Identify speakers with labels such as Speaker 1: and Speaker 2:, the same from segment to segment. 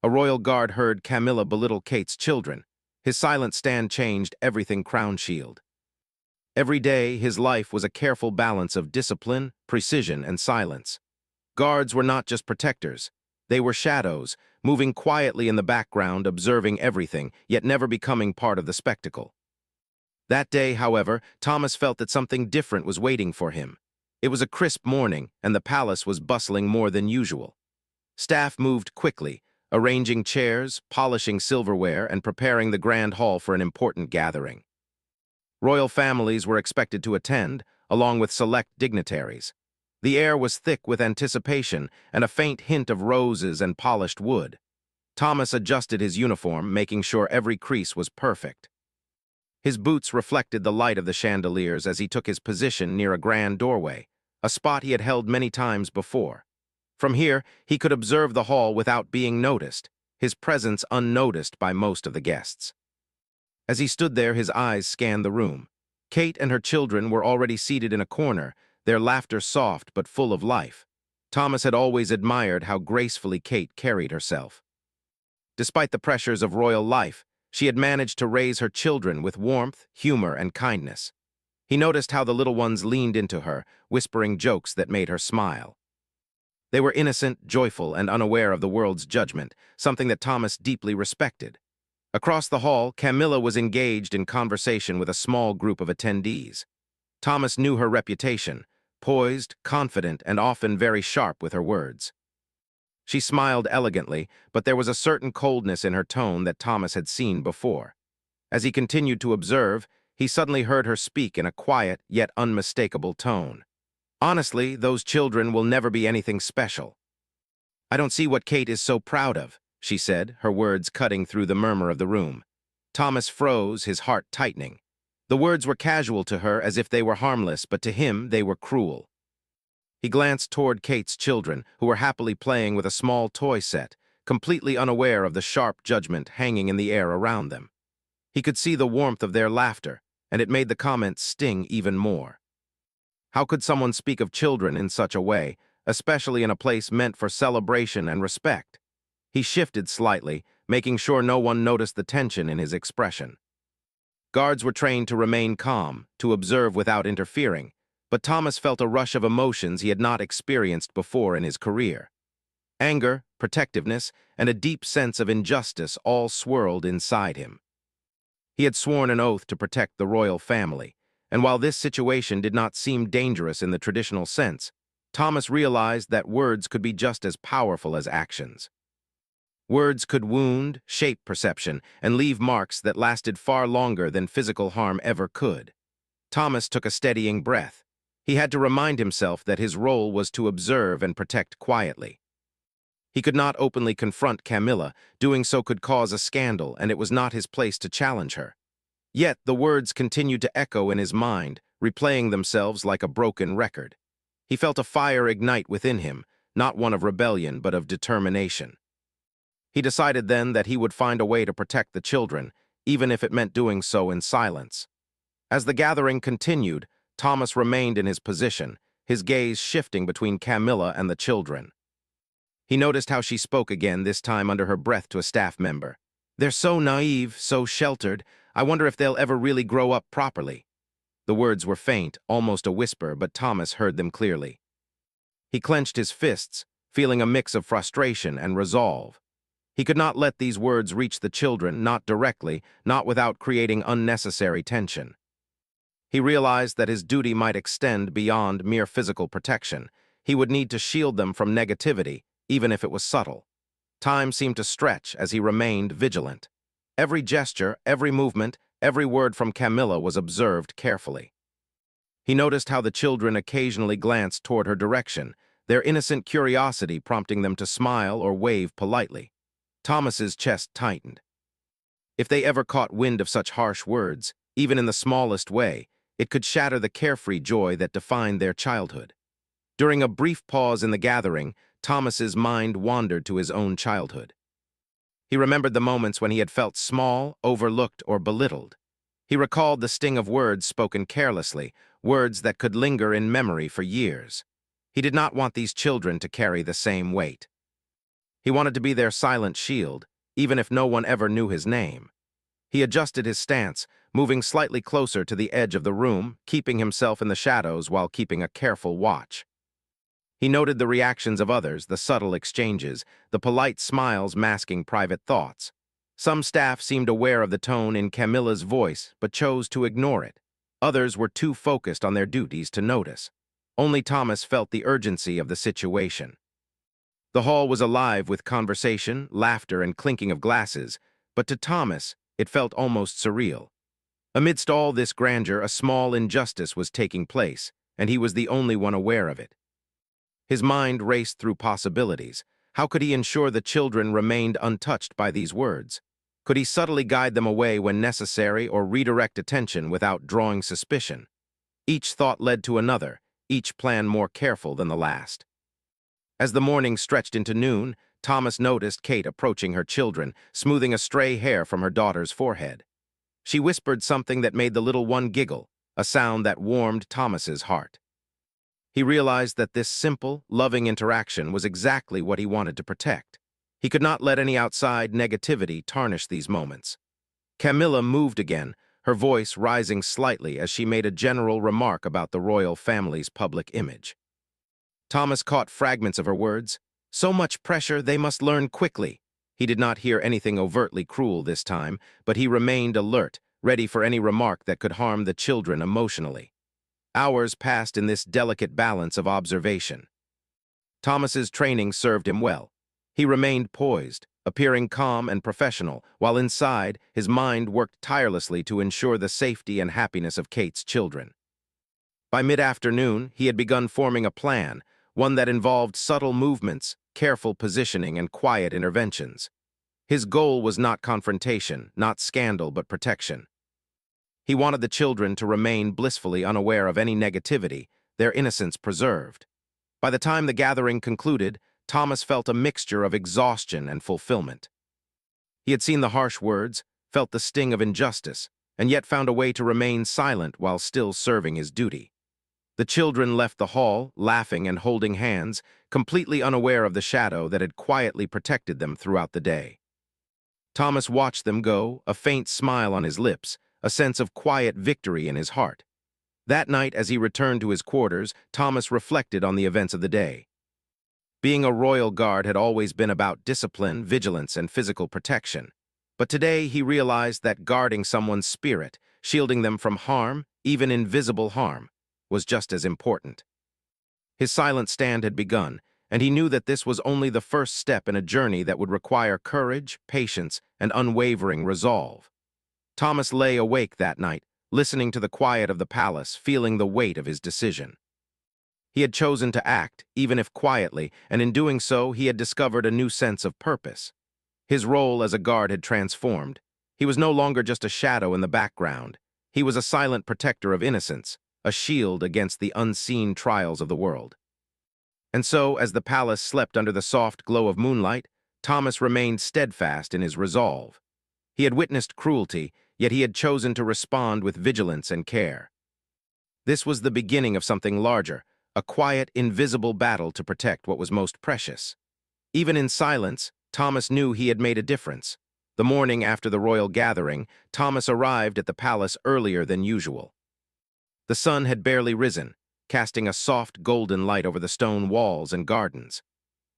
Speaker 1: A royal guard heard Camilla belittle Kate's children. His silent stand changed everything Crown Shield. Every day, his life was a careful balance of discipline, precision, and silence. Guards were not just protectors. They were shadows, moving quietly in the background, observing everything, yet never becoming part of the spectacle. That day, however, Thomas felt that something different was waiting for him. It was a crisp morning, and the palace was bustling more than usual. Staff moved quickly, arranging chairs, polishing silverware, and preparing the grand hall for an important gathering. Royal families were expected to attend, along with select dignitaries. The air was thick with anticipation and a faint hint of roses and polished wood. Thomas adjusted his uniform, making sure every crease was perfect. His boots reflected the light of the chandeliers as he took his position near a grand doorway, a spot he had held many times before. From here, he could observe the hall without being noticed, his presence unnoticed by most of the guests. As he stood there, his eyes scanned the room. Kate and her children were already seated in a corner, their laughter soft but full of life. Thomas had always admired how gracefully Kate carried herself. Despite the pressures of royal life, she had managed to raise her children with warmth, humor, and kindness. He noticed how the little ones leaned into her, whispering jokes that made her smile. They were innocent, joyful, and unaware of the world's judgment, something that Thomas deeply respected. Across the hall, Camilla was engaged in conversation with a small group of attendees. Thomas knew her reputation, poised, confident, and often very sharp with her words. She smiled elegantly, but there was a certain coldness in her tone that Thomas had seen before. As he continued to observe, he suddenly heard her speak in a quiet yet unmistakable tone. "Honestly, those children will never be anything special. I don't see what Kate is so proud of," she said, her words cutting through the murmur of the room. Thomas froze, his heart tightening. The words were casual to her, as if they were harmless, but to him they were cruel. He glanced toward Kate's children, who were happily playing with a small toy set, completely unaware of the sharp judgment hanging in the air around them. He could see the warmth of their laughter, and it made the comment sting even more. How could someone speak of children in such a way, especially in a place meant for celebration and respect? He shifted slightly, making sure no one noticed the tension in his expression. Guards were trained to remain calm, to observe without interfering, but Thomas felt a rush of emotions he had not experienced before in his career. Anger, protectiveness, and a deep sense of injustice all swirled inside him. He had sworn an oath to protect the royal family, and while this situation did not seem dangerous in the traditional sense, Thomas realized that words could be just as powerful as actions. Words could wound, shape perception, and leave marks that lasted far longer than physical harm ever could. Thomas took a steadying breath. He had to remind himself that his role was to observe and protect quietly. He could not openly confront Camilla. Doing so could cause a scandal, and it was not his place to challenge her. Yet the words continued to echo in his mind, replaying themselves like a broken record. He felt a fire ignite within him, not one of rebellion, but of determination. He decided then that he would find a way to protect the children, even if it meant doing so in silence. As the gathering continued, Thomas remained in his position, his gaze shifting between Camilla and the children. He noticed how she spoke again, this time under her breath to a staff member. "They're so naive, so sheltered. I wonder if they'll ever really grow up properly." The words were faint, almost a whisper, but Thomas heard them clearly. He clenched his fists, feeling a mix of frustration and resolve. He could not let these words reach the children, not directly, not without creating unnecessary tension. He realized that his duty might extend beyond mere physical protection. He would need to shield them from negativity, even if it was subtle. Time seemed to stretch as he remained vigilant. Every gesture, every movement, every word from Camilla was observed carefully. He noticed how the children occasionally glanced toward her direction, their innocent curiosity prompting them to smile or wave politely. Thomas's chest tightened. If they ever caught wind of such harsh words, even in the smallest way, it could shatter the carefree joy that defined their childhood. During a brief pause in the gathering, Thomas's mind wandered to his own childhood. He remembered the moments when he had felt small, overlooked, or belittled. He recalled the sting of words spoken carelessly, words that could linger in memory for years. He did not want these children to carry the same weight. He wanted to be their silent shield, even if no one ever knew his name. He adjusted his stance, moving slightly closer to the edge of the room, keeping himself in the shadows while keeping a careful watch. He noted the reactions of others, the subtle exchanges, the polite smiles masking private thoughts. Some staff seemed aware of the tone in Camilla's voice, but chose to ignore it. Others were too focused on their duties to notice. Only Thomas felt the urgency of the situation. The hall was alive with conversation, laughter, and clinking of glasses, but to Thomas, it felt almost surreal. Amidst all this grandeur, a small injustice was taking place, and he was the only one aware of it. His mind raced through possibilities. How could he ensure the children remained untouched by these words? Could he subtly guide them away when necessary or redirect attention without drawing suspicion? Each thought led to another, each plan more careful than the last. As the morning stretched into noon, Thomas noticed Kate approaching her children, smoothing a stray hair from her daughter's forehead. She whispered something that made the little one giggle, a sound that warmed Thomas's heart. He realized that this simple, loving interaction was exactly what he wanted to protect. He could not let any outside negativity tarnish these moments. Camilla moved again, her voice rising slightly as she made a general remark about the royal family's public image. Thomas caught fragments of her words. So much pressure, they must learn quickly. He did not hear anything overtly cruel this time, but he remained alert, ready for any remark that could harm the children emotionally. Hours passed in this delicate balance of observation. Thomas's training served him well. He remained poised, appearing calm and professional, while inside, his mind worked tirelessly to ensure the safety and happiness of Kate's children. By mid-afternoon, he had begun forming a plan, one that involved subtle movements, careful positioning, and quiet interventions. His goal was not confrontation, not scandal, but protection. He wanted the children to remain blissfully unaware of any negativity, their innocence preserved. By the time the gathering concluded, Thomas felt a mixture of exhaustion and fulfillment. He had seen the harsh words, felt the sting of injustice, and yet found a way to remain silent while still serving his duty. The children left the hall, laughing and holding hands, completely unaware of the shadow that had quietly protected them throughout the day. Thomas watched them go, a faint smile on his lips, a sense of quiet victory in his heart. That night, as he returned to his quarters, Thomas reflected on the events of the day. Being a royal guard had always been about discipline, vigilance, and physical protection. But today he realized that guarding someone's spirit, shielding them from harm, even invisible harm, was just as important. His silent stand had begun, and he knew that this was only the first step in a journey that would require courage, patience, and unwavering resolve. Thomas lay awake that night, listening to the quiet of the palace, feeling the weight of his decision. He had chosen to act, even if quietly, and in doing so, he had discovered a new sense of purpose. His role as a guard had transformed. He was no longer just a shadow in the background. He was a silent protector of innocence, a shield against the unseen trials of the world. And so, as the palace slept under the soft glow of moonlight, Thomas remained steadfast in his resolve. He had witnessed cruelty, yet he had chosen to respond with vigilance and care. This was the beginning of something larger, a quiet, invisible battle to protect what was most precious. Even in silence, Thomas knew he had made a difference. The morning after the royal gathering, Thomas arrived at the palace earlier than usual. The sun had barely risen, casting a soft golden light over the stone walls and gardens.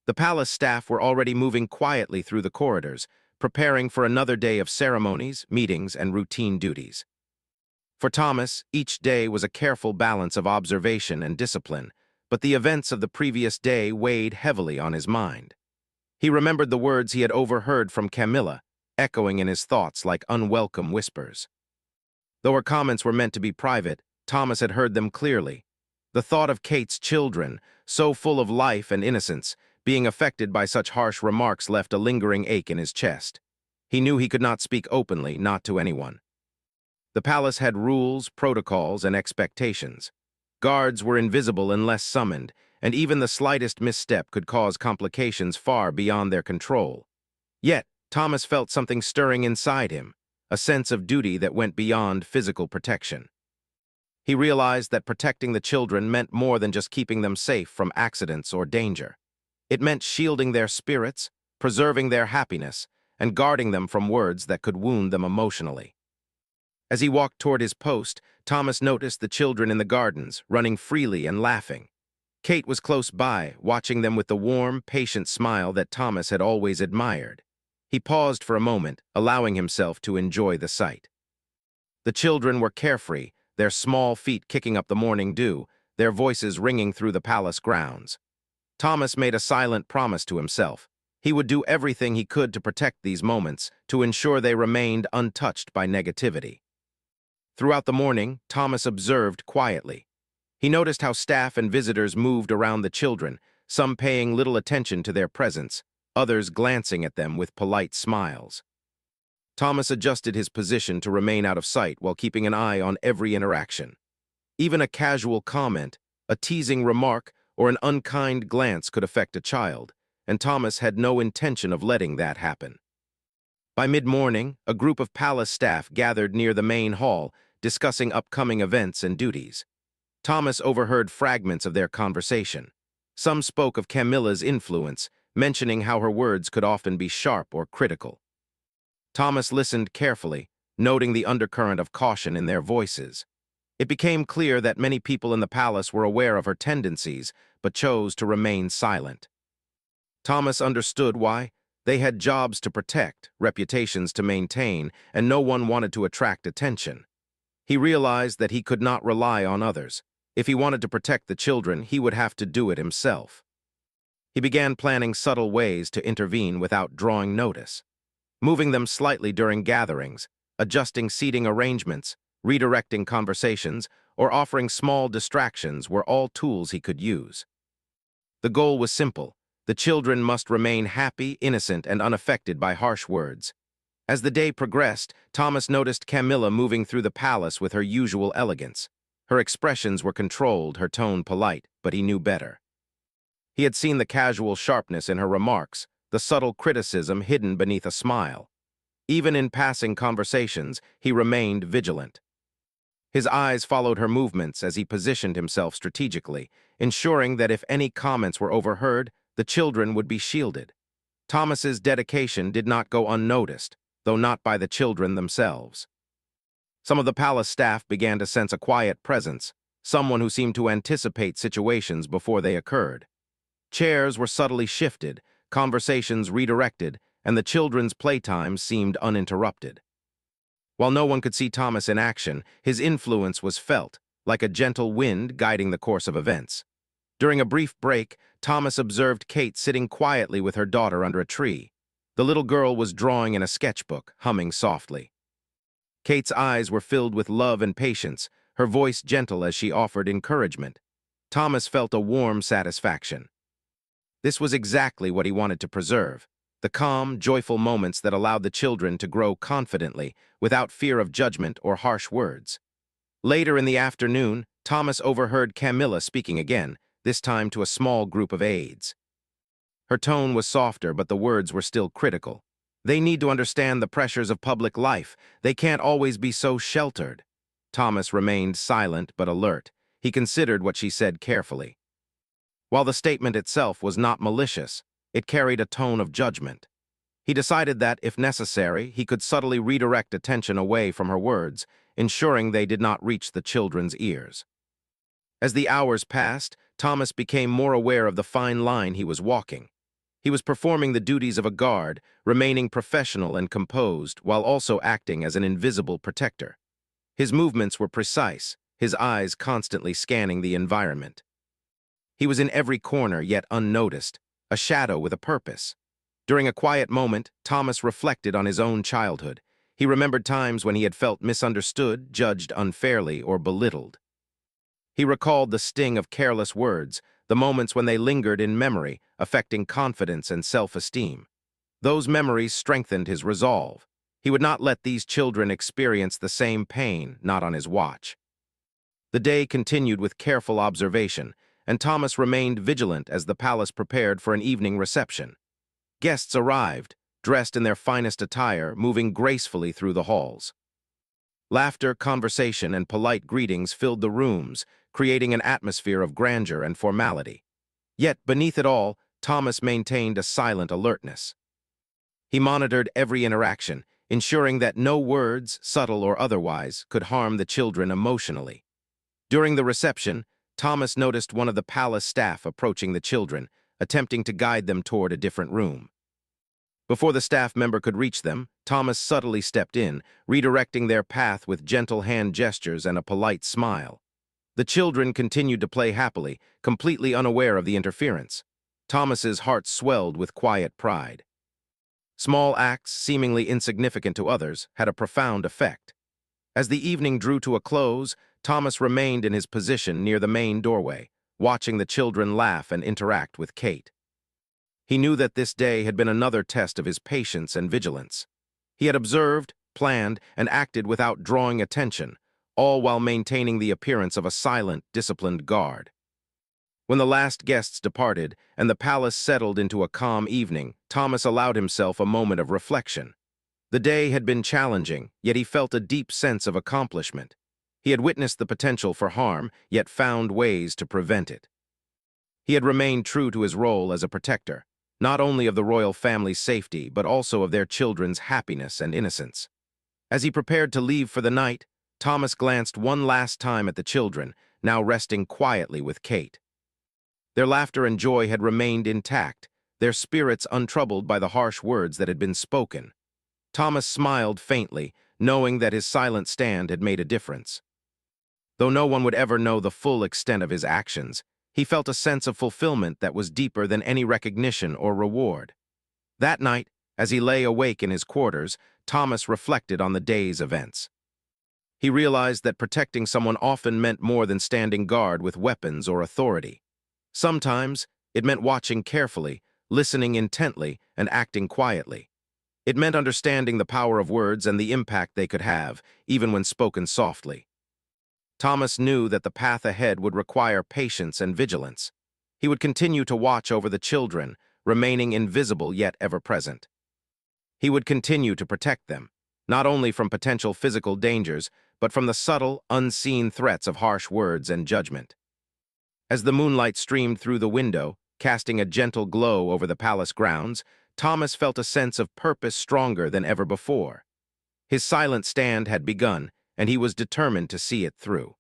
Speaker 1: The palace staff were already moving quietly through the corridors, preparing for another day of ceremonies, meetings, and routine duties. For Thomas, each day was a careful balance of observation and discipline, but the events of the previous day weighed heavily on his mind. He remembered the words he had overheard from Camilla, echoing in his thoughts like unwelcome whispers. Though her comments were meant to be private, Thomas had heard them clearly. The thought of Kate's children, so full of life and innocence, being affected by such harsh remarks left a lingering ache in his chest. He knew he could not speak openly, not to anyone. The palace had rules, protocols, and expectations. Guards were invisible unless summoned, and even the slightest misstep could cause complications far beyond their control. Yet, Thomas felt something stirring inside him, a sense of duty that went beyond physical protection. He realized that protecting the children meant more than just keeping them safe from accidents or danger. It meant shielding their spirits, preserving their happiness and guarding them from words that could wound them emotionally. As he walked toward his post, Thomas noticed the children in the gardens, running freely and laughing. Kate was close by, watching them with the warm, patient smile that Thomas had always admired. He paused for a moment, allowing himself to enjoy the sight. The children were carefree, their small feet kicking up the morning dew, their voices ringing through the palace grounds. Thomas made a silent promise to himself. He would do everything he could to protect these moments, to ensure they remained untouched by negativity. Throughout the morning, Thomas observed quietly. He noticed how staff and visitors moved around the children, some paying little attention to their presence, others glancing at them with polite smiles. Thomas adjusted his position to remain out of sight while keeping an eye on every interaction. Even a casual comment, a teasing remark, or an unkind glance could affect a child, and Thomas had no intention of letting that happen. By mid-morning, a group of palace staff gathered near the main hall, discussing upcoming events and duties. Thomas overheard fragments of their conversation. Some spoke of Camilla's influence, mentioning how her words could often be sharp or critical. Thomas listened carefully, noting the undercurrent of caution in their voices. It became clear that many people in the palace were aware of her tendencies, but chose to remain silent. Thomas understood why. They had jobs to protect, reputations to maintain, and no one wanted to attract attention. He realized that he could not rely on others. If he wanted to protect the children, he would have to do it himself. He began planning subtle ways to intervene without drawing notice. Moving them slightly during gatherings, adjusting seating arrangements, redirecting conversations, or offering small distractions were all tools he could use. The goal was simple. The children must remain happy, innocent, and unaffected by harsh words. As the day progressed, Thomas noticed Camilla moving through the palace with her usual elegance. Her expressions were controlled, her tone polite, but he knew better. He had seen the casual sharpness in her remarks, the subtle criticism hidden beneath a smile. Even in passing conversations, he remained vigilant. His eyes followed her movements as he positioned himself strategically, ensuring that if any comments were overheard, the children would be shielded. Thomas's dedication did not go unnoticed, though not by the children themselves. Some of the palace staff began to sense a quiet presence, someone who seemed to anticipate situations before they occurred. Chairs were subtly shifted, conversations redirected, and the children's playtime seemed uninterrupted. While no one could see Thomas in action, his influence was felt, like a gentle wind guiding the course of events. During a brief break, Thomas observed Kate sitting quietly with her daughter under a tree. The little girl was drawing in a sketchbook, humming softly. Kate's eyes were filled with love and patience, her voice gentle as she offered encouragement. Thomas felt a warm satisfaction. This was exactly what he wanted to preserve, the calm, joyful moments that allowed the children to grow confidently, without fear of judgment or harsh words. Later in the afternoon, Thomas overheard Camilla speaking again, this time to a small group of aides. Her tone was softer, but the words were still critical. They need to understand the pressures of public life. They can't always be so sheltered. Thomas remained silent but alert. He considered what she said carefully. While the statement itself was not malicious, it carried a tone of judgment. He decided that, if necessary, he could subtly redirect attention away from her words, ensuring they did not reach the children's ears. As the hours passed, Thomas became more aware of the fine line he was walking. He was performing the duties of a guard, remaining professional and composed, while also acting as an invisible protector. His movements were precise, his eyes constantly scanning the environment. He was in every corner, yet unnoticed, a shadow with a purpose. During a quiet moment, Thomas reflected on his own childhood. He remembered times when he had felt misunderstood, judged unfairly, or belittled. He recalled the sting of careless words, the moments when they lingered in memory, affecting confidence and self-esteem. Those memories strengthened his resolve. He would not let these children experience the same pain, not on his watch. The day continued with careful observation, and Thomas remained vigilant as the palace prepared for an evening reception. Guests arrived, dressed in their finest attire, moving gracefully through the halls. Laughter, conversation, and polite greetings filled the rooms, creating an atmosphere of grandeur and formality. Yet, beneath it all, Thomas maintained a silent alertness. He monitored every interaction, ensuring that no words, subtle or otherwise, could harm the children emotionally. During the reception, Thomas noticed one of the palace staff approaching the children, attempting to guide them toward a different room. Before the staff member could reach them, Thomas subtly stepped in, redirecting their path with gentle hand gestures and a polite smile. The children continued to play happily, completely unaware of the interference. Thomas's heart swelled with quiet pride. Small acts, seemingly insignificant to others, had a profound effect. As the evening drew to a close, Thomas remained in his position near the main doorway, watching the children laugh and interact with Kate. He knew that this day had been another test of his patience and vigilance. He had observed, planned, and acted without drawing attention, all while maintaining the appearance of a silent, disciplined guard. When the last guests departed and the palace settled into a calm evening, Thomas allowed himself a moment of reflection. The day had been challenging, yet he felt a deep sense of accomplishment. He had witnessed the potential for harm, yet found ways to prevent it. He had remained true to his role as a protector, not only of the royal family's safety, but also of their children's happiness and innocence. As he prepared to leave for the night, Thomas glanced one last time at the children, now resting quietly with Kate. Their laughter and joy had remained intact, their spirits untroubled by the harsh words that had been spoken. Thomas smiled faintly, knowing that his silent stand had made a difference. Though no one would ever know the full extent of his actions, he felt a sense of fulfillment that was deeper than any recognition or reward. That night, as he lay awake in his quarters, Thomas reflected on the day's events. He realized that protecting someone often meant more than standing guard with weapons or authority. Sometimes, it meant watching carefully, listening intently, and acting quietly. It meant understanding the power of words and the impact they could have, even when spoken softly. Thomas knew that the path ahead would require patience and vigilance. He would continue to watch over the children, remaining invisible yet ever-present. He would continue to protect them, not only from potential physical dangers, but from the subtle, unseen threats of harsh words and judgment. As the moonlight streamed through the window, casting a gentle glow over the palace grounds, Thomas felt a sense of purpose stronger than ever before. His silent stand had begun, and he was determined to see it through.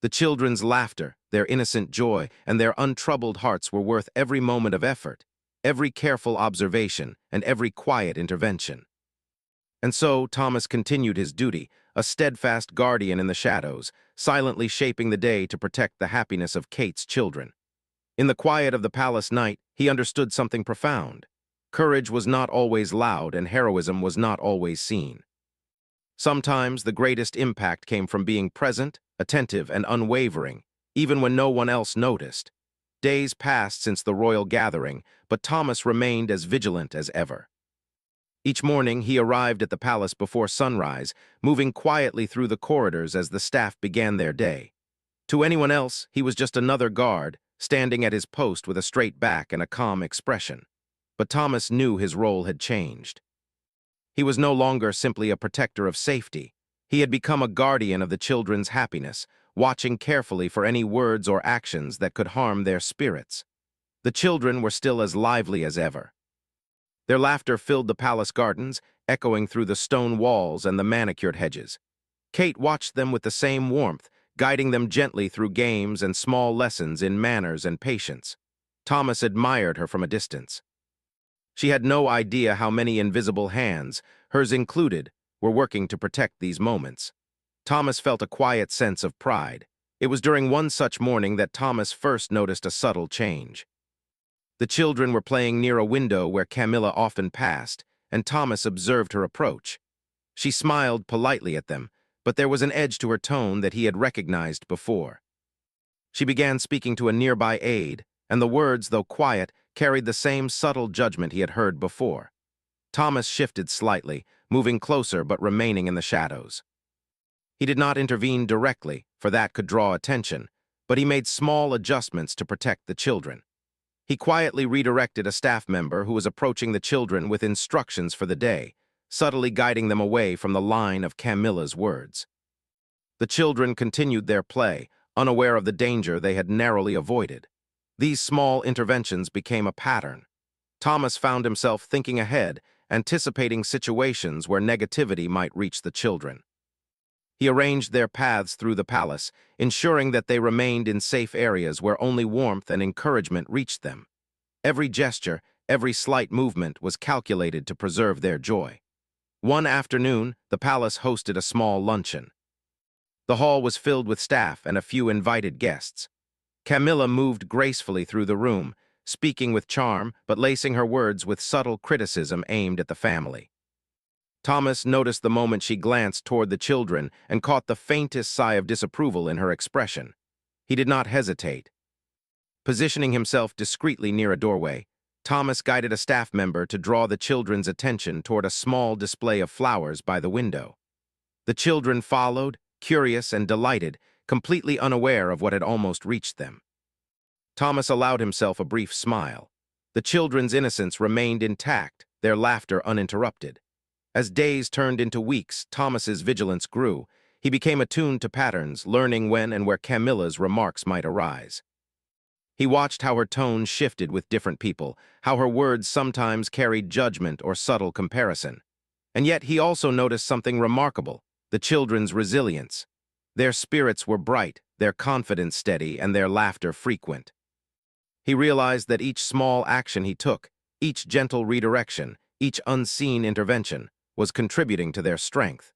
Speaker 1: The children's laughter, their innocent joy, and their untroubled hearts were worth every moment of effort, every careful observation, and every quiet intervention. And so Thomas continued his duty, a steadfast guardian in the shadows, silently shaping the day to protect the happiness of Kate's children. In the quiet of the palace night, he understood something profound. Courage was not always loud, and heroism was not always seen. Sometimes the greatest impact came from being present, attentive, and unwavering, even when no one else noticed. Days passed since the royal gathering, but Thomas remained as vigilant as ever. Each morning, he arrived at the palace before sunrise, moving quietly through the corridors as the staff began their day. To anyone else, he was just another guard, standing at his post with a straight back and a calm expression. But Thomas knew his role had changed. He was no longer simply a protector of safety. He had become a guardian of the children's happiness, watching carefully for any words or actions that could harm their spirits. The children were still as lively as ever. Their laughter filled the palace gardens, echoing through the stone walls and the manicured hedges. Kate watched them with the same warmth, guiding them gently through games and small lessons in manners and patience. Thomas admired her from a distance. She had no idea how many invisible hands, hers included, were working to protect these moments. Thomas felt a quiet sense of pride. It was during one such morning that Thomas first noticed a subtle change. The children were playing near a window where Camilla often passed, and Thomas observed her approach. She smiled politely at them, but there was an edge to her tone that he had recognized before. She began speaking to a nearby aide, and the words, though quiet, carried the same subtle judgment he had heard before. Thomas shifted slightly, moving closer but remaining in the shadows. He did not intervene directly, for that could draw attention, but he made small adjustments to protect the children. He quietly redirected a staff member who was approaching the children with instructions for the day, subtly guiding them away from the line of Camilla's words. The children continued their play, unaware of the danger they had narrowly avoided. These small interventions became a pattern. Thomas found himself thinking ahead, anticipating situations where negativity might reach the children. He arranged their paths through the palace, ensuring that they remained in safe areas where only warmth and encouragement reached them. Every gesture, every slight movement was calculated to preserve their joy. One afternoon, the palace hosted a small luncheon. The hall was filled with staff and a few invited guests. Camilla moved gracefully through the room, speaking with charm but lacing her words with subtle criticism aimed at the family. Thomas noticed the moment she glanced toward the children and caught the faintest sigh of disapproval in her expression. He did not hesitate. Positioning himself discreetly near a doorway, Thomas guided a staff member to draw the children's attention toward a small display of flowers by the window. The children followed, curious and delighted, completely unaware of what had almost reached them. Thomas allowed himself a brief smile. The children's innocence remained intact, their laughter uninterrupted. As days turned into weeks, Thomas's vigilance grew. He became attuned to patterns, learning when and where Camilla's remarks might arise. He watched how her tone shifted with different people, how her words sometimes carried judgment or subtle comparison. And yet he also noticed something remarkable: the children's resilience. Their spirits were bright, their confidence steady, and their laughter frequent. He realized that each small action he took, each gentle redirection, each unseen intervention, was contributing to their strength.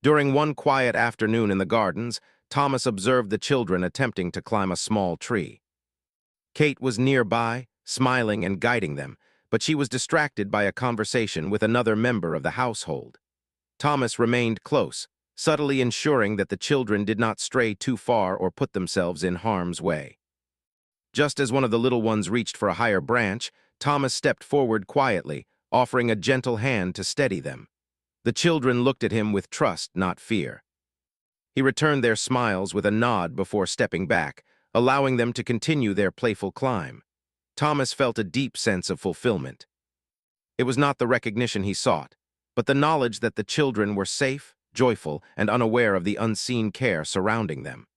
Speaker 1: During one quiet afternoon in the gardens, Thomas observed the children attempting to climb a small tree. Kate was nearby, smiling and guiding them, but she was distracted by a conversation with another member of the household. Thomas remained close, subtly ensuring that the children did not stray too far or put themselves in harm's way. Just as one of the little ones reached for a higher branch, Thomas stepped forward quietly, offering a gentle hand to steady them. The children looked at him with trust, not fear. He returned their smiles with a nod before stepping back, allowing them to continue their playful climb. Thomas felt a deep sense of fulfillment. It was not the recognition he sought, but the knowledge that the children were safe, joyful, and unaware of the unseen care surrounding them.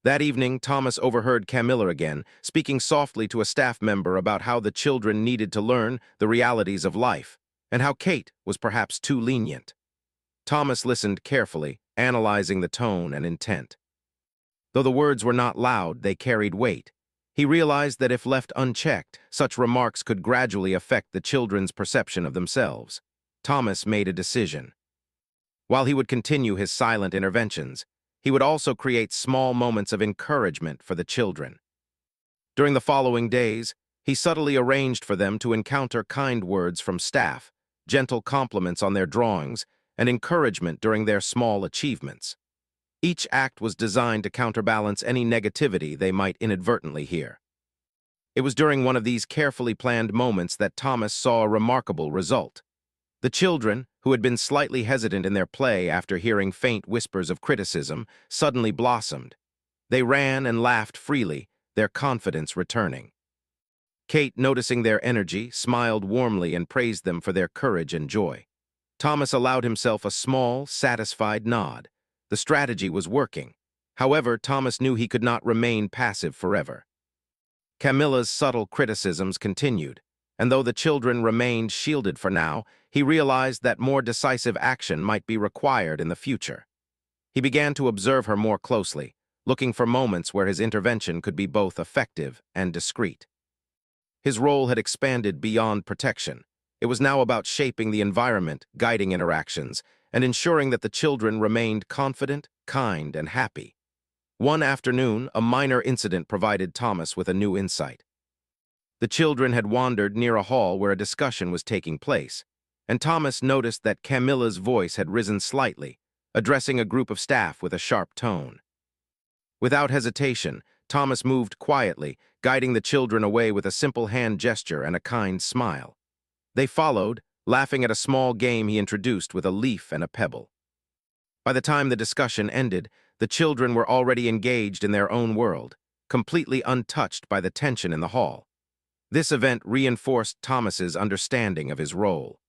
Speaker 1: That evening, Thomas overheard Camilla again, speaking softly to a staff member about how the children needed to learn the realities of life, and how Kate was perhaps too lenient. Thomas listened carefully, analyzing the tone and intent. Though the words were not loud, they carried weight. He realized that if left unchecked, such remarks could gradually affect the children's perception of themselves. Thomas made a decision. While he would continue his silent interventions, he would also create small moments of encouragement for the children. During the following days, he subtly arranged for them to encounter kind words from staff, gentle compliments on their drawings, and encouragement during their small achievements. Each act was designed to counterbalance any negativity they might inadvertently hear. It was during one of these carefully planned moments that Thomas saw a remarkable result. The children, who had been slightly hesitant in their play after hearing faint whispers of criticism, suddenly blossomed. They ran and laughed freely, their confidence returning. Kate, noticing their energy, smiled warmly and praised them for their courage and joy. Thomas allowed himself a small, satisfied nod. The strategy was working. However, Thomas knew he could not remain passive forever. Camilla's subtle criticisms continued, and though the children remained shielded for now, he realized that more decisive action might be required in the future. He began to observe her more closely, looking for moments where his intervention could be both effective and discreet. His role had expanded beyond protection. It was now about shaping the environment, guiding interactions, and ensuring that the children remained confident, kind, and happy. One afternoon, a minor incident provided Thomas with a new insight. The children had wandered near a hall where a discussion was taking place, and Thomas noticed that Camilla's voice had risen slightly, addressing a group of staff with a sharp tone. Without hesitation, Thomas moved quietly, guiding the children away with a simple hand gesture and a kind smile. They followed, laughing at a small game he introduced with a leaf and a pebble. By the time the discussion ended, the children were already engaged in their own world, completely untouched by the tension in the hall. This event reinforced Thomas's understanding of his role.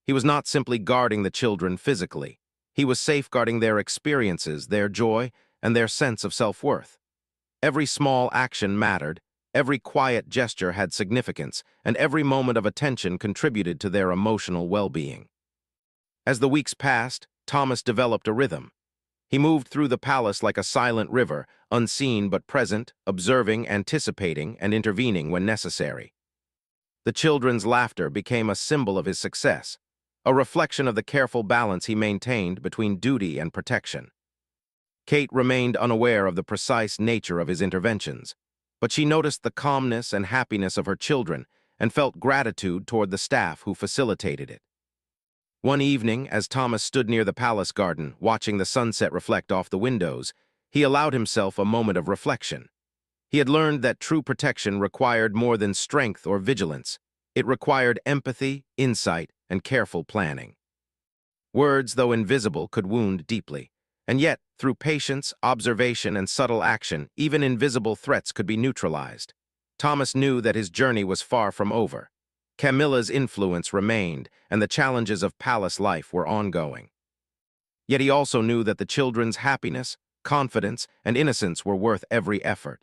Speaker 1: He was not simply guarding the children physically. He was safeguarding their experiences, their joy, and their sense of self-worth. Every small action mattered, Every quiet gesture had significance, and every moment of attention contributed to their emotional well-being. As the weeks passed, Thomas developed a rhythm. He moved through the palace like a silent river, unseen but present, observing, anticipating, and intervening when necessary. The children's laughter became a symbol of his success, a reflection of the careful balance he maintained between duty and protection. Kate remained unaware of the precise nature of his interventions, but she noticed the calmness and happiness of her children and felt gratitude toward the staff who facilitated it. One evening, as Thomas stood near the palace garden, watching the sunset reflect off the windows, he allowed himself a moment of reflection. He had learned that true protection required more than strength or vigilance. It required empathy, insight, and careful planning. Words, though invisible, could wound deeply. And yet, through patience, observation, and subtle action, even invisible threats could be neutralized. Thomas knew that his journey was far from over. Camilla's influence remained, and the challenges of palace life were ongoing. Yet he also knew that the children's happiness, confidence, and innocence were worth every effort.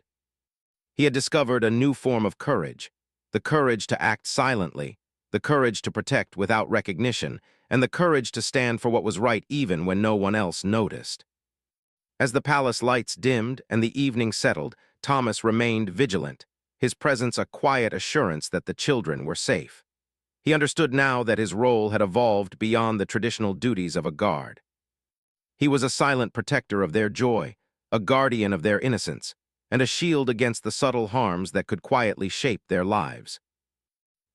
Speaker 1: He had discovered a new form of courage, the courage to act silently, the courage to protect without recognition, and the courage to stand for what was right even when no one else noticed. As the palace lights dimmed and the evening settled, Thomas remained vigilant, his presence a quiet assurance that the children were safe. He understood now that his role had evolved beyond the traditional duties of a guard. He was a silent protector of their joy, a guardian of their innocence, and a shield against the subtle harms that could quietly shape their lives.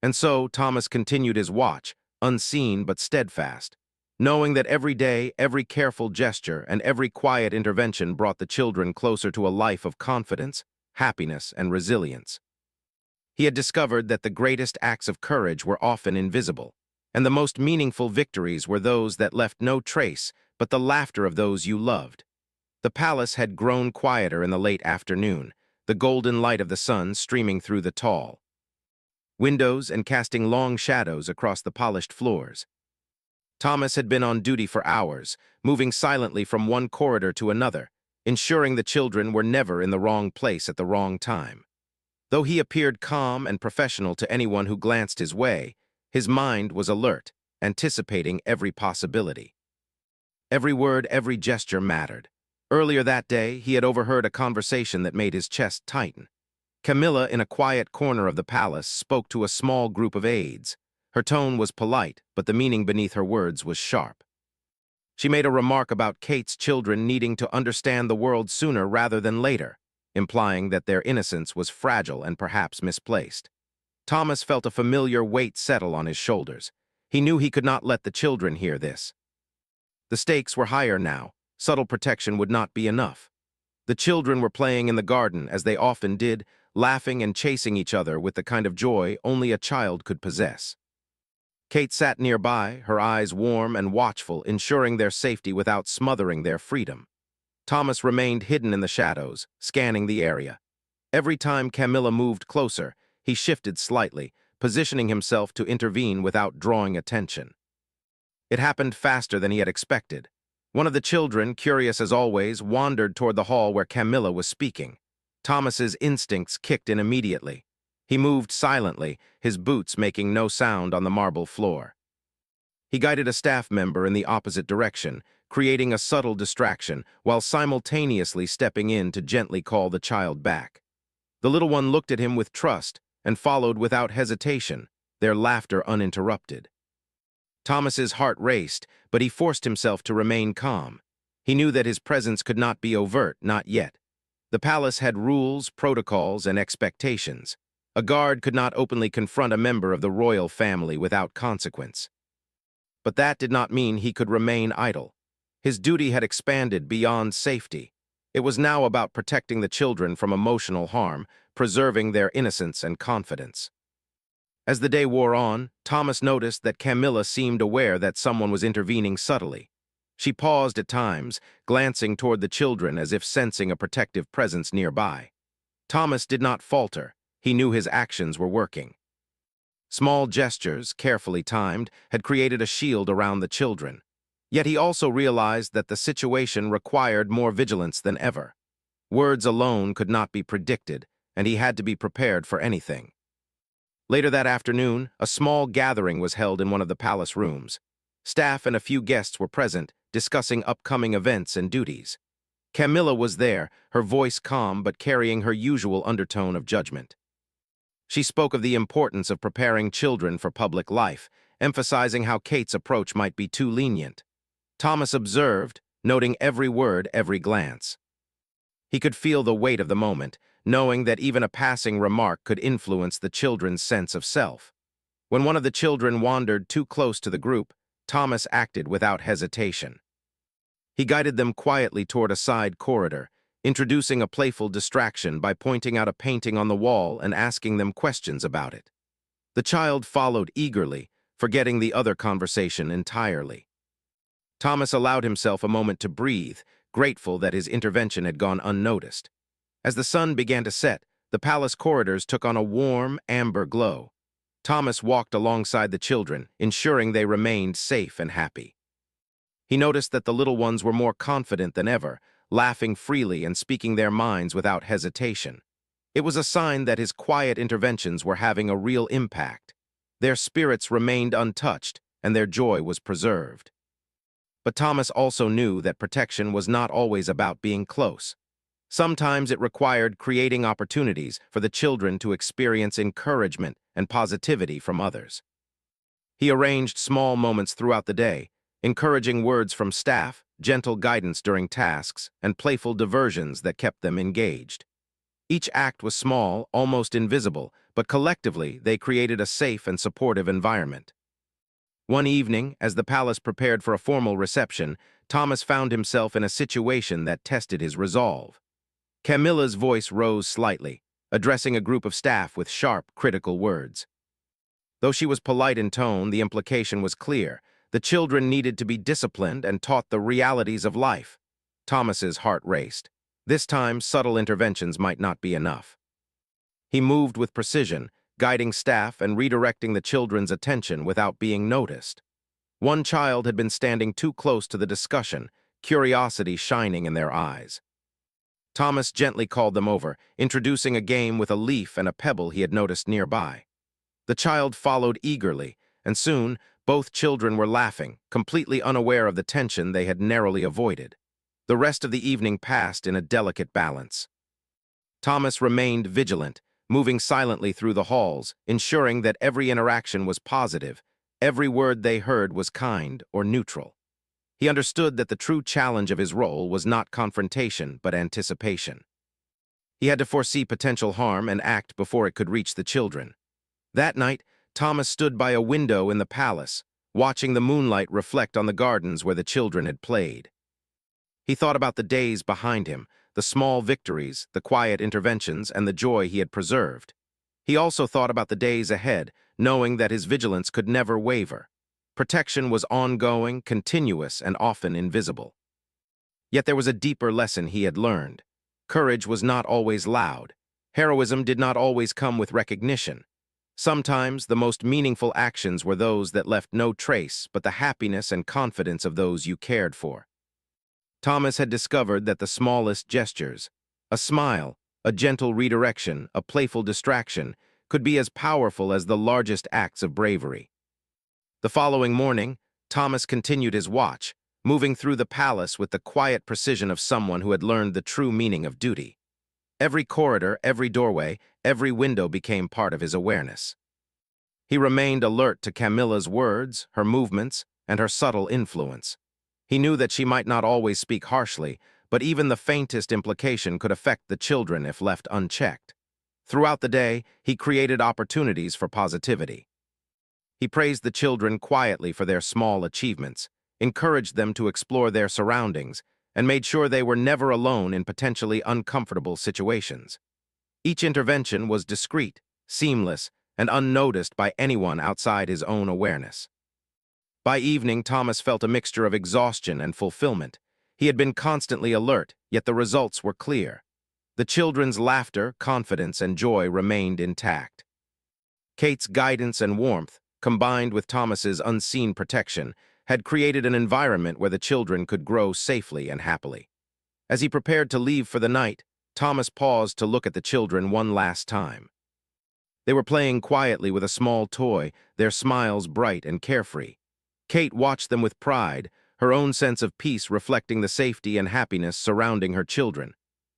Speaker 1: And so Thomas continued his watch, unseen but steadfast, knowing that every day, every careful gesture, and every quiet intervention brought the children closer to a life of confidence, happiness, and resilience. He had discovered that the greatest acts of courage were often invisible, and the most meaningful victories were those that left no trace but the laughter of those you loved. The palace had grown quieter in the late afternoon, the golden light of the sun streaming through the tall windows and casting long shadows across the polished floors. Thomas had been on duty for hours, moving silently from one corridor to another, ensuring the children were never in the wrong place at the wrong time. Though he appeared calm and professional to anyone who glanced his way, his mind was alert, anticipating every possibility. Every word, every gesture mattered. Earlier that day, he had overheard a conversation that made his chest tighten. Camilla, in a quiet corner of the palace, spoke to a small group of aides. Her tone was polite, but the meaning beneath her words was sharp. She made a remark about Kate's children needing to understand the world sooner rather than later, implying that their innocence was fragile and perhaps misplaced. Thomas felt a familiar weight settle on his shoulders. He knew he could not let the children hear this. The stakes were higher now. Subtle protection would not be enough. The children were playing in the garden, as they often did, laughing and chasing each other with the kind of joy only a child could possess. Kate sat nearby, her eyes warm and watchful, ensuring their safety without smothering their freedom. Thomas remained hidden in the shadows, scanning the area. Every time Camilla moved closer, he shifted slightly, positioning himself to intervene without drawing attention. It happened faster than he had expected. One of the children, curious as always, wandered toward the hall where Camilla was speaking. Thomas's instincts kicked in immediately. He moved silently, his boots making no sound on the marble floor. He guided a staff member in the opposite direction, creating a subtle distraction while simultaneously stepping in to gently call the child back. The little one looked at him with trust and followed without hesitation, their laughter uninterrupted. Thomas's heart raced, but he forced himself to remain calm. He knew that his presence could not be overt, not yet. The palace had rules, protocols, and expectations. A guard could not openly confront a member of the royal family without consequence. But that did not mean he could remain idle. His duty had expanded beyond safety. It was now about protecting the children from emotional harm, preserving their innocence and confidence. As the day wore on, Thomas noticed that Camilla seemed aware that someone was intervening subtly. She paused at times, glancing toward the children as if sensing a protective presence nearby. Thomas did not falter. He knew his actions were working. Small gestures, carefully timed, had created a shield around the children. Yet he also realized that the situation required more vigilance than ever. Words alone could not be predicted, and he had to be prepared for anything. Later that afternoon, a small gathering was held in one of the palace rooms. Staff and a few guests were present, discussing upcoming events and duties. Camilla was there, her voice calm but carrying her usual undertone of judgment. She spoke of the importance of preparing children for public life, emphasizing how Kate's approach might be too lenient. Thomas observed, noting every word, every glance. He could feel the weight of the moment, knowing that even a passing remark could influence the children's sense of self. When one of the children wandered too close to the group, Thomas acted without hesitation. He guided them quietly toward a side corridor, introducing a playful distraction by pointing out a painting on the wall and asking them questions about it. The child followed eagerly, forgetting the other conversation entirely. Thomas allowed himself a moment to breathe, grateful that his intervention had gone unnoticed. As the sun began to set, the palace corridors took on a warm, amber glow. Thomas walked alongside the children, ensuring they remained safe and happy. He noticed that the little ones were more confident than ever, laughing freely and speaking their minds without hesitation. It was a sign that his quiet interventions were having a real impact. Their spirits remained untouched, and their joy was preserved. But Thomas also knew that protection was not always about being close. Sometimes it required creating opportunities for the children to experience encouragement and positivity from others. He arranged small moments throughout the day, encouraging words from staff, gentle guidance during tasks, and playful diversions that kept them engaged. Each act was small, almost invisible, but collectively they created a safe and supportive environment. One evening, as the palace prepared for a formal reception, Thomas found himself in a situation that tested his resolve. Camilla's voice rose slightly, addressing a group of staff with sharp, critical words. Though she was polite in tone, the implication was clear. The children needed to be disciplined and taught the realities of life. Thomas's heart raced. This time, subtle interventions might not be enough. He moved with precision, guiding staff and redirecting the children's attention without being noticed. One child had been standing too close to the discussion, curiosity shining in their eyes. Thomas gently called them over, introducing a game with a leaf and a pebble he had noticed nearby. The child followed eagerly, and soon, both children were laughing, completely unaware of the tension they had narrowly avoided. The rest of the evening passed in a delicate balance. Thomas remained vigilant, moving silently through the halls, ensuring that every interaction was positive, every word they heard was kind or neutral. He understood that the true challenge of his role was not confrontation, but anticipation. He had to foresee potential harm and act before it could reach the children. That night, Thomas stood by a window in the palace, watching the moonlight reflect on the gardens where the children had played. He thought about the days behind him, the small victories, the quiet interventions, and the joy he had preserved. He also thought about the days ahead, knowing that his vigilance could never waver. Protection was ongoing, continuous, and often invisible. Yet there was a deeper lesson he had learned. Courage was not always loud. Heroism did not always come with recognition. Sometimes the most meaningful actions were those that left no trace but the happiness and confidence of those you cared for. Thomas had discovered that the smallest gestures, a smile, a gentle redirection, a playful distraction, could be as powerful as the largest acts of bravery. The following morning, Thomas continued his watch, moving through the palace with the quiet precision of someone who had learned the true meaning of duty. Every corridor, every doorway, every window became part of his awareness. He remained alert to Camilla's words, her movements, and her subtle influence. He knew that she might not always speak harshly, but even the faintest implication could affect the children if left unchecked. Throughout the day, he created opportunities for positivity. He praised the children quietly for their small achievements, encouraged them to explore their surroundings, and made sure they were never alone in potentially uncomfortable situations. Each intervention was discreet, seamless, and unnoticed by anyone outside his own awareness. By evening, Thomas felt a mixture of exhaustion and fulfillment. He had been constantly alert, yet the results were clear. The children's laughter, confidence, and joy remained intact. Kate's guidance and warmth, combined with Thomas's unseen protection, had created an environment where the children could grow safely and happily. As he prepared to leave for the night, Thomas paused to look at the children one last time. They were playing quietly with a small toy, their smiles bright and carefree. Kate watched them with pride, her own sense of peace reflecting the safety and happiness surrounding her children.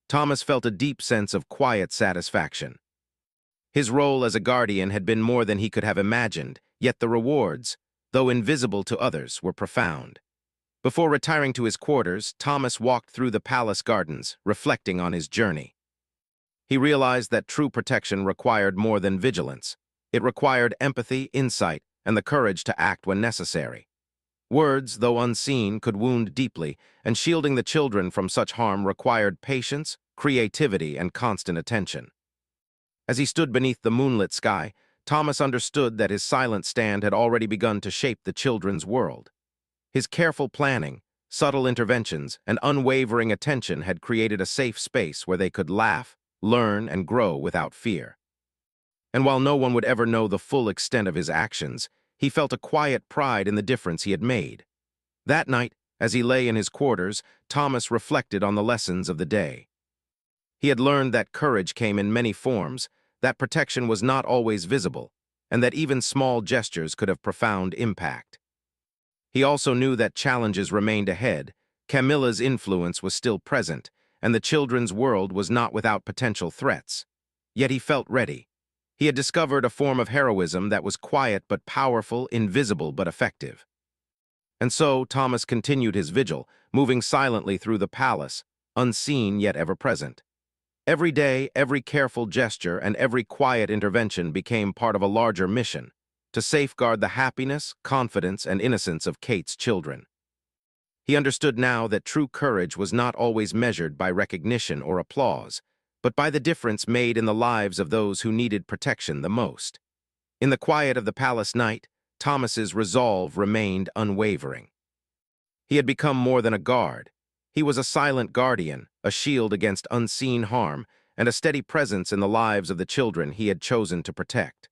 Speaker 1: Thomas felt a deep sense of quiet satisfaction. His role as a guardian had been more than he could have imagined, yet the rewards, though invisible to others, were profound. Before retiring to his quarters, Thomas walked through the palace gardens, reflecting on his journey. He realized that true protection required more than vigilance. It required empathy, insight, and the courage to act when necessary. Words, though unseen, could wound deeply, and shielding the children from such harm required patience, creativity, and constant attention. As he stood beneath the moonlit sky, Thomas understood that his silent stand had already begun to shape the children's world. His careful planning, subtle interventions, and unwavering attention had created a safe space where they could laugh, learn, and grow without fear. And while no one would ever know the full extent of his actions, he felt a quiet pride in the difference he had made. That night, as he lay in his quarters, Thomas reflected on the lessons of the day. He had learned that courage came in many forms, that protection was not always visible, and that even small gestures could have profound impact. He also knew that challenges remained ahead, Camilla's influence was still present, and the children's world was not without potential threats. Yet he felt ready. He had discovered a form of heroism that was quiet but powerful, invisible but effective. And so Thomas continued his vigil, moving silently through the palace, unseen yet ever present. Every day, every careful gesture, and every quiet intervention became part of a larger mission, to safeguard the happiness, confidence, and innocence of Kate's children. He understood now that true courage was not always measured by recognition or applause, but by the difference made in the lives of those who needed protection the most. In the quiet of the palace night, Thomas's resolve remained unwavering. He had become more than a guard. He was a silent guardian, a shield against unseen harm, and a steady presence in the lives of the children he had chosen to protect.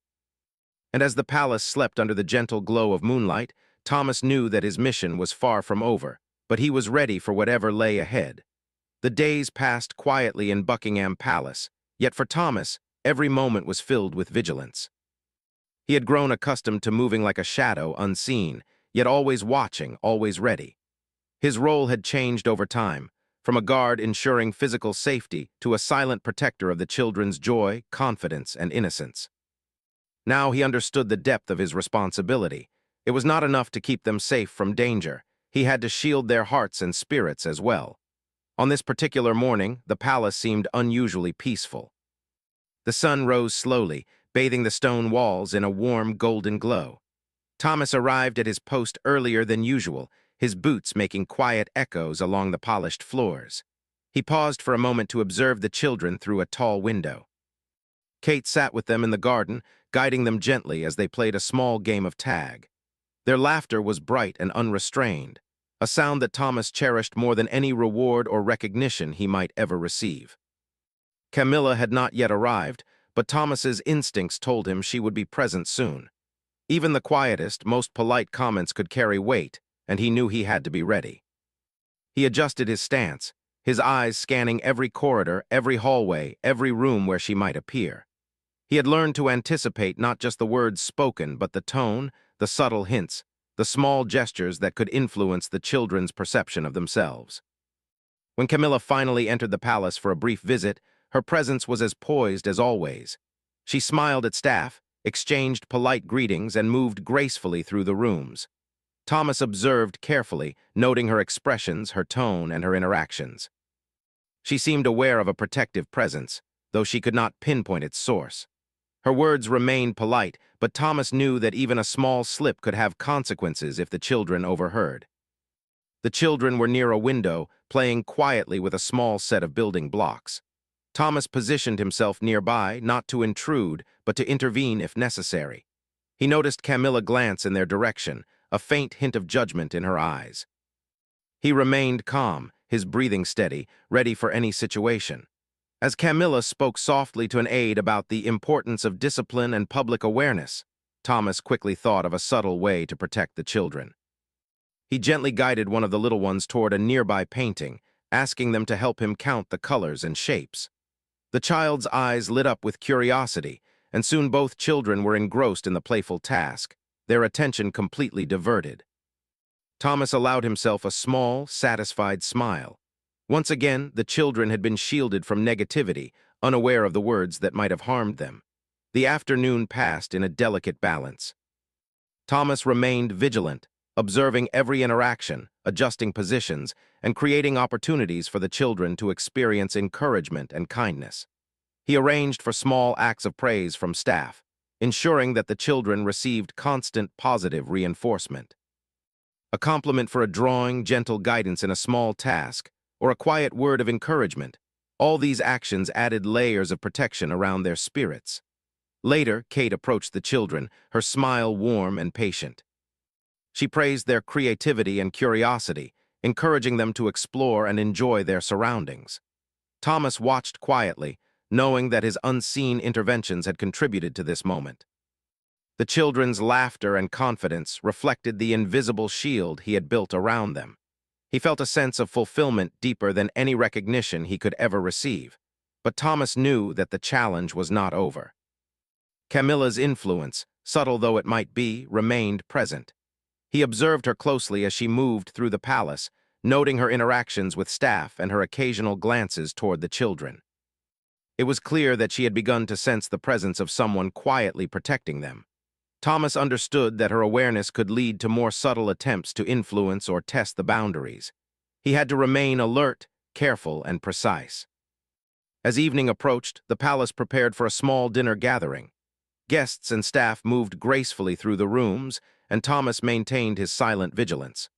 Speaker 1: And as the palace slept under the gentle glow of moonlight, Thomas knew that his mission was far from over, but he was ready for whatever lay ahead. The days passed quietly in Buckingham Palace, yet for Thomas, every moment was filled with vigilance. He had grown accustomed to moving like a shadow, unseen, yet always watching, always ready. His role had changed over time, from a guard ensuring physical safety to a silent protector of the children's joy, confidence, and innocence. Now he understood the depth of his responsibility. It was not enough to keep them safe from danger. He had to shield their hearts and spirits as well. On this particular morning, the palace seemed unusually peaceful. The sun rose slowly, bathing the stone walls in a warm golden glow. Thomas arrived at his post earlier than usual, his boots making quiet echoes along the polished floors. He paused for a moment to observe the children through a tall window. Kate sat with them in the garden, guiding them gently as they played a small game of tag. Their laughter was bright and unrestrained, a sound that Thomas cherished more than any reward or recognition he might ever receive. Camilla had not yet arrived, but Thomas's instincts told him she would be present soon. Even the quietest, most polite comments could carry weight, and he knew he had to be ready. He adjusted his stance, his eyes scanning every corridor, every hallway, every room where she might appear. He had learned to anticipate not just the words spoken, but the tone, the subtle hints, the small gestures that could influence the children's perception of themselves. When Camilla finally entered the palace for a brief visit, her presence was as poised as always. She smiled at staff, exchanged polite greetings, and moved gracefully through the rooms. Thomas observed carefully, noting her expressions, her tone, and her interactions. She seemed aware of a protective presence, though she could not pinpoint its source. Her words remained polite, but Thomas knew that even a small slip could have consequences if the children overheard. The children were near a window, playing quietly with a small set of building blocks. Thomas positioned himself nearby, not to intrude, but to intervene if necessary. He noticed Camilla glance in their direction, a faint hint of judgment in her eyes. He remained calm, his breathing steady, ready for any situation. As Camilla spoke softly to an aide about the importance of discipline and public awareness, Thomas quickly thought of a subtle way to protect the children. He gently guided one of the little ones toward a nearby painting, asking them to help him count the colors and shapes. The child's eyes lit up with curiosity, and soon both children were engrossed in the playful task, their attention completely diverted. Thomas allowed himself a small, satisfied smile. Once again, the children had been shielded from negativity, unaware of the words that might have harmed them. The afternoon passed in a delicate balance. Thomas remained vigilant, observing every interaction, adjusting positions, and creating opportunities for the children to experience encouragement and kindness. He arranged for small acts of praise from staff, ensuring that the children received constant positive reinforcement. A compliment for a drawing, gentle guidance in a small task, or a quiet word of encouragement, all these actions added layers of protection around their spirits. Later, Kate approached the children, her smile warm and patient. She praised their creativity and curiosity, encouraging them to explore and enjoy their surroundings. Thomas watched quietly, knowing that his unseen interventions had contributed to this moment. The children's laughter and confidence reflected the invisible shield he had built around them. He felt a sense of fulfillment deeper than any recognition he could ever receive. But Thomas knew that the challenge was not over. Camilla's influence, subtle though it might be, remained present. He observed her closely as she moved through the palace, noting her interactions with staff and her occasional glances toward the children. It was clear that she had begun to sense the presence of someone quietly protecting them. Thomas understood that her awareness could lead to more subtle attempts to influence or test the boundaries. He had to remain alert, careful, and precise. As evening approached, the palace prepared for a small dinner gathering. Guests and staff moved gracefully through the rooms, and Thomas maintained his silent vigilance.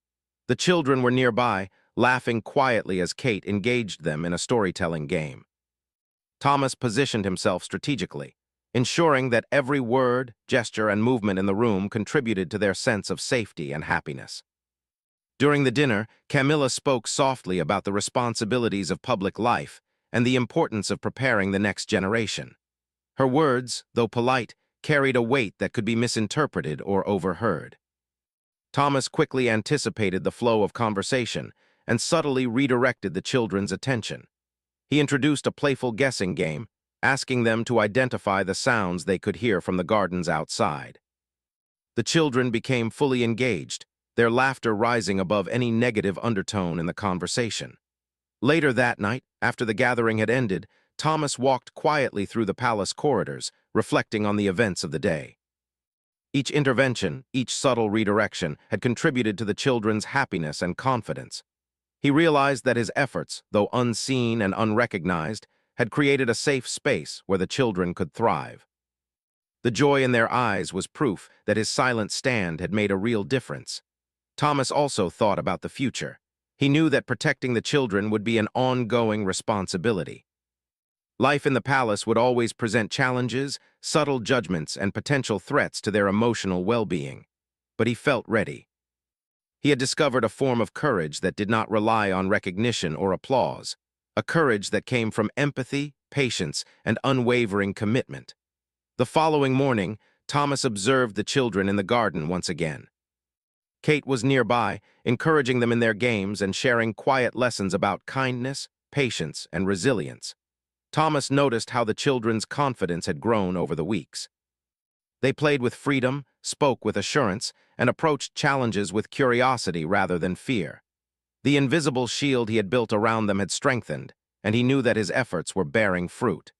Speaker 1: The children were nearby, laughing quietly as Kate engaged them in a storytelling game. Thomas positioned himself strategically, ensuring that every word, gesture, and movement in the room contributed to their sense of safety and happiness. During the dinner, Camilla spoke softly about the responsibilities of public life and the importance of preparing the next generation. Her words, though polite, carried a weight that could be misinterpreted or overheard. Thomas quickly anticipated the flow of conversation and subtly redirected the children's attention. He introduced a playful guessing game, asking them to identify the sounds they could hear from the gardens outside. The children became fully engaged, their laughter rising above any negative undertone in the conversation. Later that night, after the gathering had ended, Thomas walked quietly through the palace corridors, reflecting on the events of the day. Each intervention, each subtle redirection, had contributed to the children's happiness and confidence. He realized that his efforts, though unseen and unrecognized, had created a safe space where the children could thrive. The joy in their eyes was proof that his silent stand had made a real difference. Thomas also thought about the future. He knew that protecting the children would be an ongoing responsibility. Life in the palace would always present challenges, subtle judgments, and potential threats to their emotional well-being. But he felt ready. He had discovered a form of courage that did not rely on recognition or applause, a courage that came from empathy, patience, and unwavering commitment. The following morning, Thomas observed the children in the garden once again. Kate was nearby, encouraging them in their games and sharing quiet lessons about kindness, patience, and resilience. Thomas noticed how the children's confidence had grown over the weeks. They played with freedom, spoke with assurance, and approached challenges with curiosity rather than fear. The invisible shield he had built around them had strengthened, and he knew that his efforts were bearing fruit.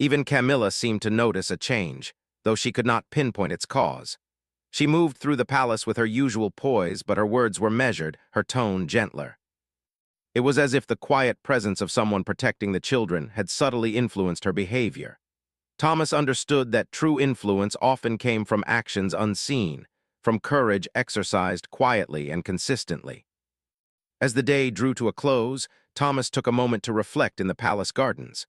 Speaker 1: Even Camilla seemed to notice a change, though she could not pinpoint its cause. She moved through the palace with her usual poise, but her words were measured, her tone gentler. It was as if the quiet presence of someone protecting the children had subtly influenced her behavior. Thomas understood that true influence often came from actions unseen, from courage exercised quietly and consistently. As the day drew to a close, Thomas took a moment to reflect in the palace gardens.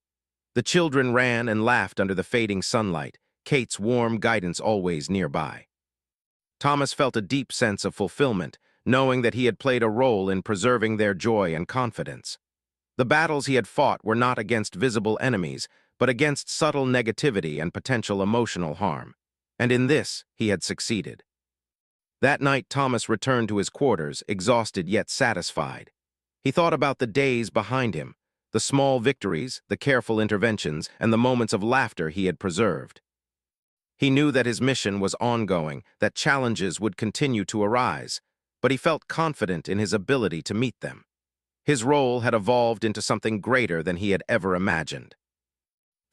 Speaker 1: The children ran and laughed under the fading sunlight, Kate's warm guidance always nearby. Thomas felt a deep sense of fulfillment, knowing that he had played a role in preserving their joy and confidence. The battles he had fought were not against visible enemies, but against subtle negativity and potential emotional harm. And in this, he had succeeded. That night, Thomas returned to his quarters, exhausted yet satisfied. He thought about the days behind him, the small victories, the careful interventions, and the moments of laughter he had preserved. He knew that his mission was ongoing, that challenges would continue to arise, but he felt confident in his ability to meet them. His role had evolved into something greater than he had ever imagined.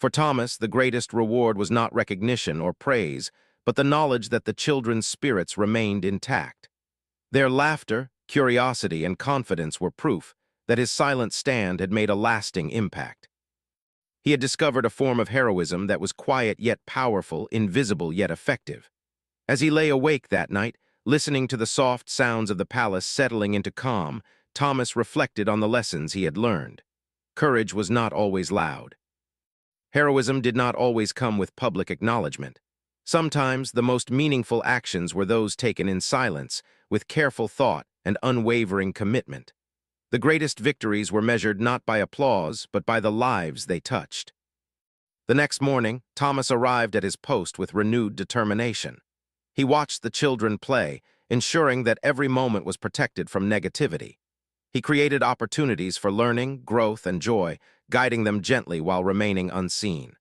Speaker 1: For Thomas, the greatest reward was not recognition or praise, but the knowledge that the children's spirits remained intact. Their laughter, curiosity, and confidence were proof that his silent stand had made a lasting impact. He had discovered a form of heroism that was quiet yet powerful, invisible yet effective. As he lay awake that night, listening to the soft sounds of the palace settling into calm, Thomas reflected on the lessons he had learned. Courage was not always loud. Heroism did not always come with public acknowledgement. Sometimes the most meaningful actions were those taken in silence, with careful thought and unwavering commitment. The greatest victories were measured not by applause, but by the lives they touched. The next morning, Thomas arrived at his post with renewed determination. He watched the children play, ensuring that every moment was protected from negativity. He created opportunities for learning, growth, and joy, guiding them gently while remaining unseen.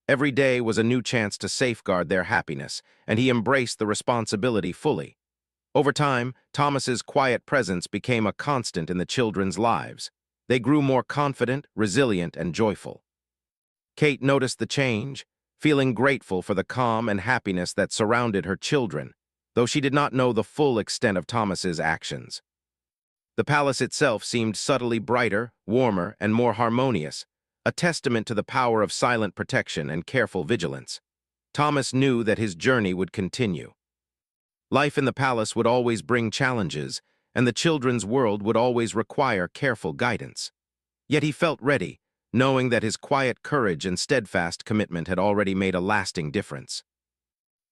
Speaker 1: Every day was a new chance to safeguard their happiness, and he embraced the responsibility fully. Over time, Thomas's quiet presence became a constant in the children's lives. They grew more confident, resilient, and joyful. Kate noticed the change, feeling grateful for the calm and happiness that surrounded her children, though she did not know the full extent of Thomas's actions. The palace itself seemed subtly brighter, warmer, and more harmonious, a testament to the power of silent protection and careful vigilance. Thomas knew that his journey would continue. Life in the palace would always bring challenges, and the children's world would always require careful guidance. Yet he felt ready, knowing that his quiet courage and steadfast commitment had already made a lasting difference.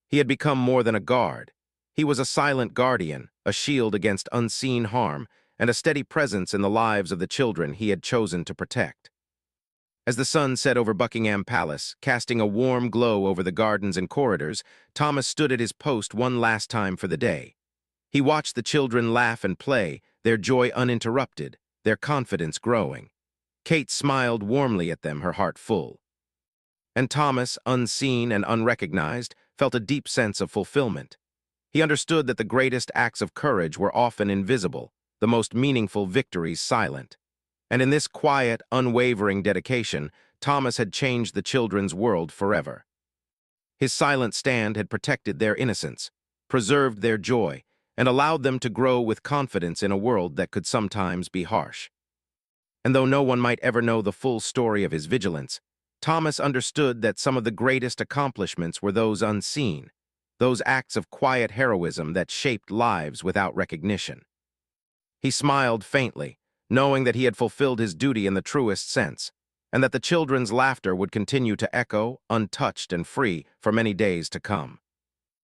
Speaker 1: He had become more than a guard. He was a silent guardian, a shield against unseen harm, and a steady presence in the lives of the children he had chosen to protect. As the sun set over Buckingham Palace, casting a warm glow over the gardens and corridors, Thomas stood at his post one last time for the day. He watched the children laugh and play, their joy uninterrupted, their confidence growing. Kate smiled warmly at them, her heart full. And Thomas, unseen and unrecognized, felt a deep sense of fulfillment. He understood that the greatest acts of courage were often invisible, the most meaningful victories silent. And in this quiet, unwavering dedication, Thomas had changed the children's world forever. His silent stand had protected their innocence, preserved their joy, and allowed them to grow with confidence in a world that could sometimes be harsh. And though no one might ever know the full story of his vigilance, Thomas understood that some of the greatest accomplishments were those unseen, those acts of quiet heroism that shaped lives without recognition. He smiled faintly, knowing that he had fulfilled his duty in the truest sense, and that the children's laughter would continue to echo, untouched and free, for many days to come.